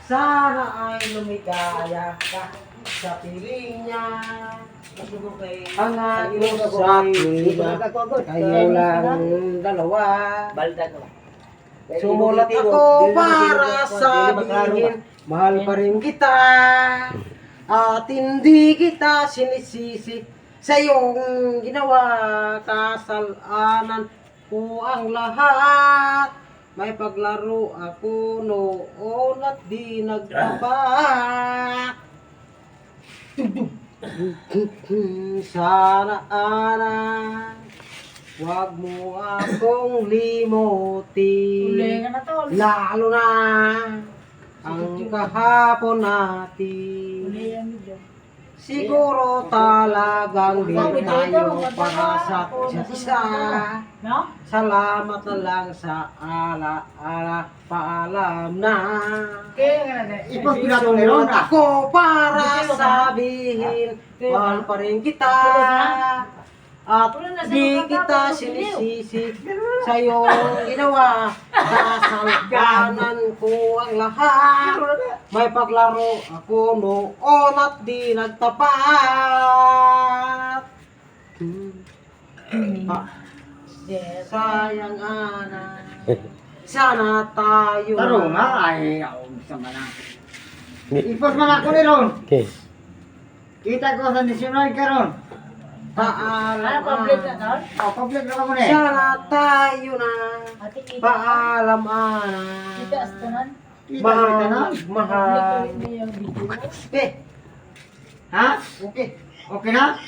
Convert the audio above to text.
Sana ay lumigaya ka sa piling niya. Ang aking sabi, kayo lang dalawa. Sumulat ako para sabihin, mahal pa rin kita. At hindi kita sinisisi sa iyong ginawa. Kasalanan ko ang lahat. May paglaro ako noon at di nagtapat. Sana wag mo akong limutin. Lalo na ang kahapon natin. Siguro talagang di tayo para sa isa't isa. Salamat na lang sa ala-ala, paalam na. Isulat ako para sabihin, mahal pa rin kita. At di kita sinisisi sa iyong ginawa. Kasalanan ko ang lahat. May paglaro ako noon at di nagtapat. Sayang anak. Sana tayo Taro nga ay ako gusto man na. Ipos man ako ni Ron. Okay. Kita ko sa national karon. Paalam Public na doon? Public na mo ni. Sana tayo na. Ate, kita. Paalam Kita anak. astanan. Kita kita na. Mahal. Public na yung video. Okay. Ha? Okay. Okay na?